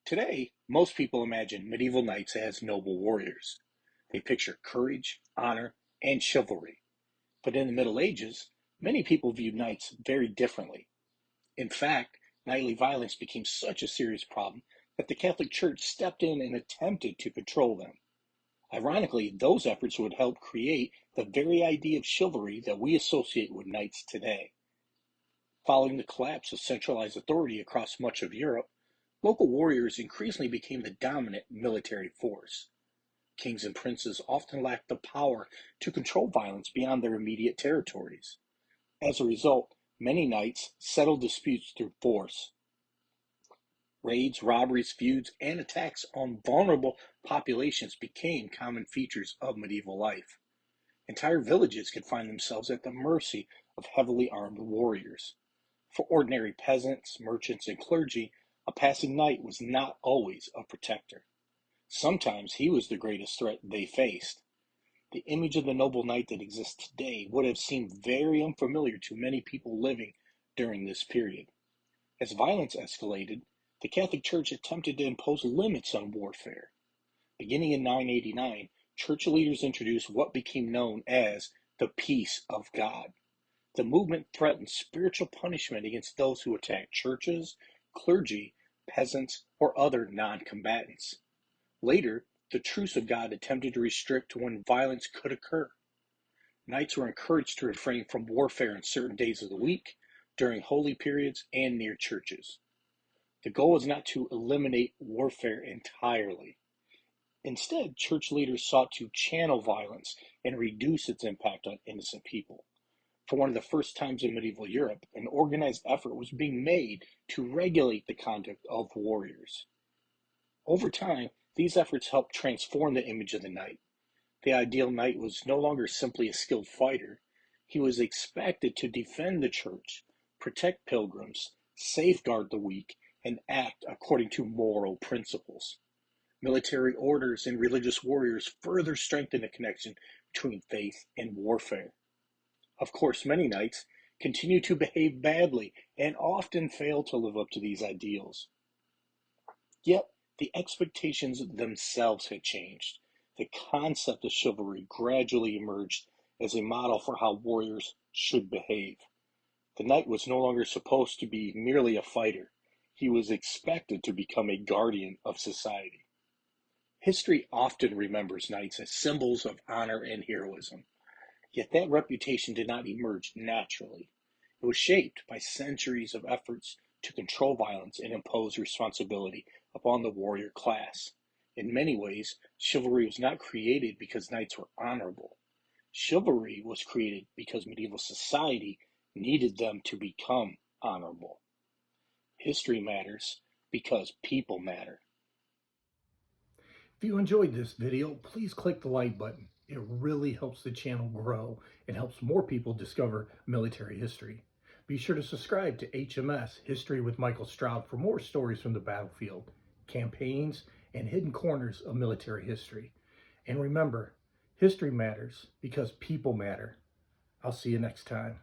Today, most people imagine medieval knights as noble warriors. They picture courage, honor, and chivalry. But in the Middle Ages, many people viewed knights very differently. In fact, knightly violence became such a serious problem that the Catholic Church stepped in and attempted to control them. Ironically, those efforts would help create the very idea of chivalry that we associate with knights today. Following the collapse of centralized authority across much of Europe, local warriors increasingly became the dominant military force. Kings and princes often lacked the power to control violence beyond their immediate territories. As a result, many knights settled disputes through force. Raids, robberies, feuds, and attacks on vulnerable populations became common features of medieval life. Entire villages could find themselves at the mercy of heavily armed warriors. For ordinary peasants, merchants, and clergy, a passing knight was not always a protector. Sometimes he was the greatest threat they faced. The image of the noble knight that exists today would have seemed very unfamiliar to many people living during this period. As violence escalated, the Catholic Church attempted to impose limits on warfare. Beginning in 989, church leaders introduced what became known as the Peace of God. The movement threatened spiritual punishment against those who attacked churches, clergy, peasants, or other non-combatants. Later, the Truce of God attempted to restrict when violence could occur. Knights were encouraged to refrain from warfare on certain days of the week, during holy periods, and near churches. The goal was not to eliminate warfare entirely. Instead, church leaders sought to channel violence and reduce its impact on innocent people. For one of the first times in medieval Europe, an organized effort was being made to regulate the conduct of warriors. Over time, these efforts helped transform the image of the knight. The ideal knight was no longer simply a skilled fighter. He was expected to defend the church, protect pilgrims, safeguard the weak, and act according to moral principles. Military orders and religious warriors further strengthened the connection between faith and warfare. Of course, many knights continue to behave badly and often fail to live up to these ideals. Yet, the expectations themselves had changed. The concept of chivalry gradually emerged as a model for how warriors should behave. The knight was no longer supposed to be merely a fighter. He was expected to become a guardian of society. History often remembers knights as symbols of honor and heroism. Yet that reputation did not emerge naturally. It was shaped by centuries of efforts to control violence and impose responsibility upon the warrior class. In many ways, chivalry was not created because knights were honorable. Chivalry was created because medieval society needed them to become honorable. History matters because people matter. If you enjoyed this video, please click the like button. It really helps the channel grow and helps more people discover military history. Be sure to subscribe to HMS History with Michael Stroud for more stories from the battlefield, campaigns, and hidden corners of military history. And remember, history matters because people matter. I'll see you next time.